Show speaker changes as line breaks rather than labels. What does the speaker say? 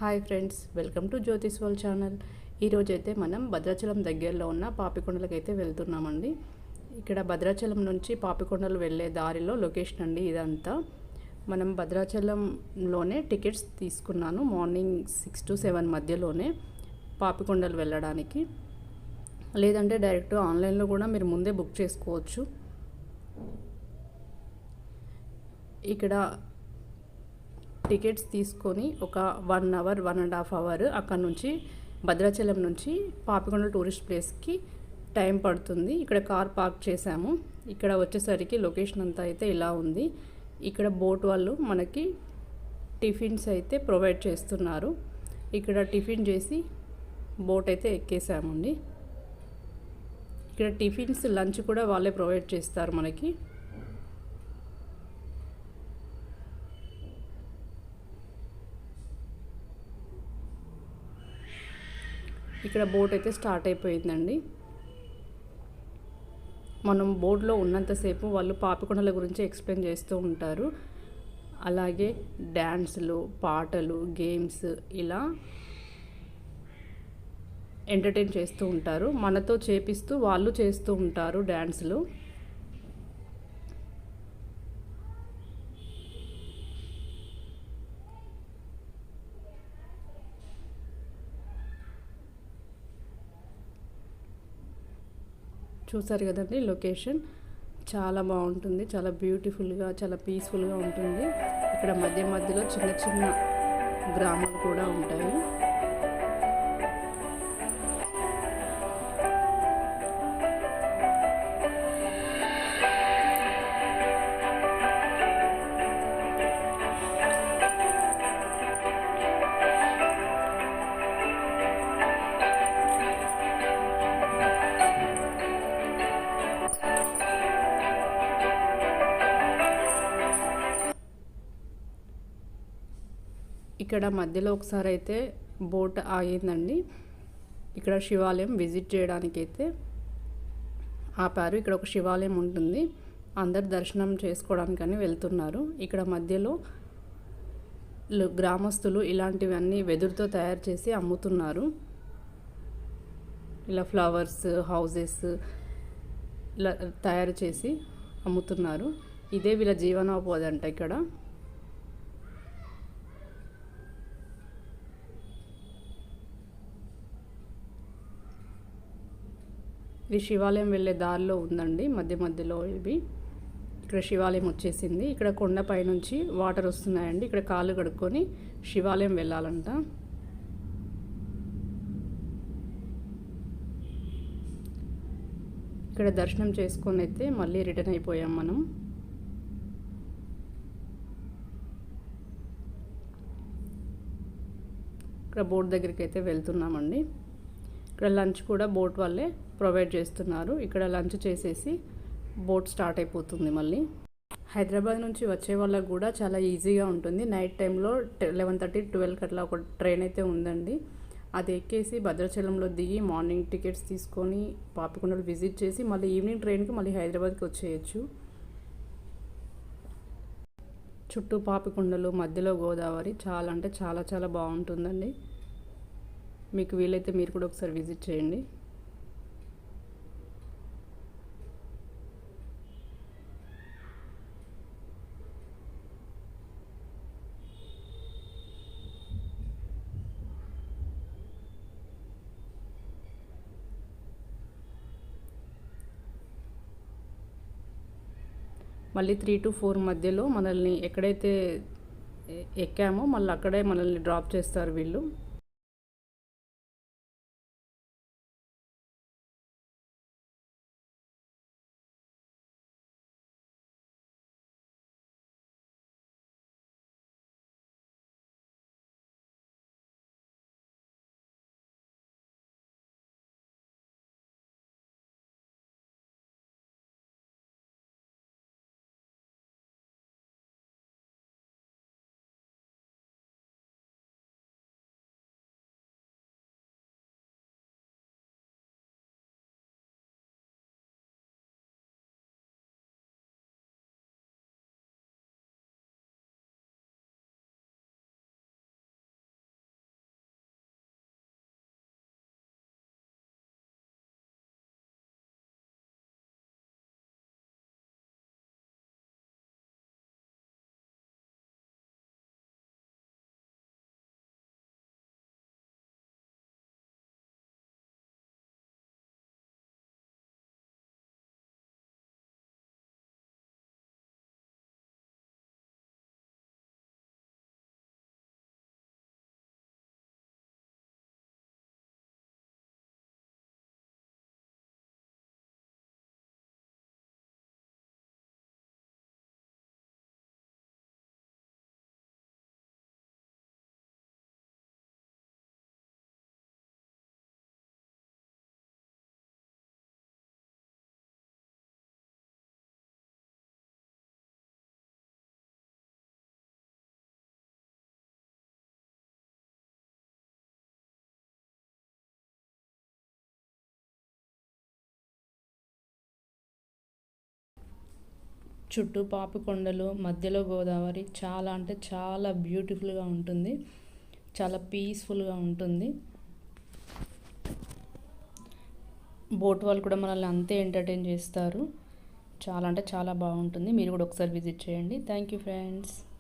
Hi friends, welcome to Jyothish world channel. ఈరోజైతే మనం భద్రాచలం దగ్గరలో ఉన్న పాపికొండలకి అయితే వెళ్తున్నామండి. ఇక్కడ భద్రాచలం నుంచి పాపికొండలు వెళ్ళే దారిలో లొకేషన్ అండి ఇదంతా. మనం భద్రాచలంలోనే టికెట్స్ తీసుకున్నాను మార్నింగ్ 6 to 7 మధ్యలోనే పాపికొండలు వెళ్ళడానికి. లేదంటే డైరెక్ట్ ఆన్లైన్లో కూడా మీరు ముందే బుక్ చేసుకోవచ్చు. ఇక్కడ టికెట్స్ తీసుకొని ఒక 1 hour 1.5 hour అక్కడ నుంచి భద్రాచలం నుంచి పాపికొండ టూరిస్ట్ ప్లేస్కి టైం పడుతుంది. ఇక్కడ కార్ పార్క్ చేసాము. ఇక్కడ వచ్చేసరికి లొకేషన్ అంతా అయితే ఇలా ఉంది. ఇక్కడ బోట్ వాళ్ళు మనకి టిఫిన్స్ అయితే ప్రొవైడ్ చేస్తున్నారు. ఇక్కడ టిఫిన్ చేసి బోట్ అయితే ఎక్కేసామండి. ఇక్కడ టిఫిన్స్ లంచ్ కూడా వాళ్ళే ప్రొవైడ్ చేస్తారు మనకి. ఇక్కడ బోట్ అయితే స్టార్ట్ అయిపోయిందండి. మనం బోట్లో ఉన్నంతసేపు వాళ్ళు పాపికొండల గురించి ఎక్స్ప్లెయిన్ చేస్తూ ఉంటారు. అలాగే డ్యాన్సులు, పాటలు, గేమ్స్ ఇలా ఎంటర్టైన్ చేస్తూ ఉంటారు. మనతో చేపిస్తూ వాళ్ళు చేస్తూ ఉంటారు డ్యాన్సులు. చూసారు కదండి, లొకేషన్ చాలా బాగుంటుంది. చాలా బ్యూటిఫుల్గా, చాలా పీస్ఫుల్గా ఉంటుంది. ఇక్కడ మధ్య మధ్యలో చిన్న చిన్న గ్రామాలు కూడా ఉంటాయి. ఇక్కడ మధ్యలో ఒకసారి అయితే బోట్ ఆగిందండి. ఇక్కడ శివాలయం విజిట్ చేయడానికి అయితే ఆపారు. ఇక్కడ ఒక శివాలయం ఉంటుంది. అందరు దర్శనం చేసుకోవడానికని వెళ్తున్నారు. ఇక్కడ మధ్యలో గ్రామస్తులు ఇలాంటివన్నీ వెదురుతో తయారు చేసి అమ్ముతున్నారు. ఇలా ఫ్లవర్స్, హౌజెస్ ఇలా తయారు చేసి అమ్ముతున్నారు. ఇదే వీళ్ళ జీవనోపాధి అంట. ఇక్కడ ఇది శివాలయం వెళ్ళే దారిలో ఉందండి. మధ్య మధ్యలో ఇవి. ఇక్కడ శివాలయం వచ్చేసింది. ఇక్కడ కొండపై నుంచి వాటర్ వస్తున్నాయండి. ఇక్కడ కాళ్ళు కడుక్కొని శివాలయం వెళ్ళాలంట. ఇక్కడ దర్శనం చేసుకొని అయితే మళ్ళీ రిటర్న్ అయిపోయాం మనం. ఇక్కడ బోట్ దగ్గరికి అయితే వెళ్తున్నామండి. ఇక్కడ లంచ్ కూడా బోట్ వాళ్ళే ప్రొవైడ్ చేస్తున్నారు. ఇక్కడ లంచ్ చేసేసి బోట్ స్టార్ట్ అయిపోతుంది మళ్ళీ. హైదరాబాద్ నుంచి వచ్చే వాళ్ళకు కూడా చాలా ఈజీగా ఉంటుంది. నైట్ టైంలో 11:30 12 అట్లా ఒక ట్రైన్ అయితే ఉందండి. అది ఎక్కేసి భద్రాచలంలో దిగి మార్నింగ్ టికెట్స్ తీసుకొని పాపికొండలు విజిట్ చేసి మళ్ళీ ఈవినింగ్ ట్రైన్కి మళ్ళీ హైదరాబాద్కి వచ్చేయచ్చు. చుట్టూ పాపికొండలు, మధ్యలో గోదావరి చాలా అంటే చాలా చాలా బాగుంటుందండి. మీకు వీలైతే మీరు కూడా ఒకసారి విజిట్ చేయండి. మళ్ళీ 3 to 4 మధ్యలో మనల్ని ఎక్కడైతే ఎక్కామో మళ్ళీ అక్కడే మనల్ని డ్రాప్ చేస్తారు వీళ్ళు. చుట్టూ పాపి కొండలు, మధ్యలో గోదావరి, చాలా అంటే చాలా బ్యూటిఫుల్గా ఉంటుంది, చాలా పీస్ఫుల్గా ఉంటుంది. బోట్ వాళ్ళు కూడా మనల్ని అంతే ఎంటర్టైన్ చేస్తారు. చాలా అంటే చాలా బాగుంటుంది. మీరు కూడా ఒకసారి విజిట్ చేయండి. Thank you friends.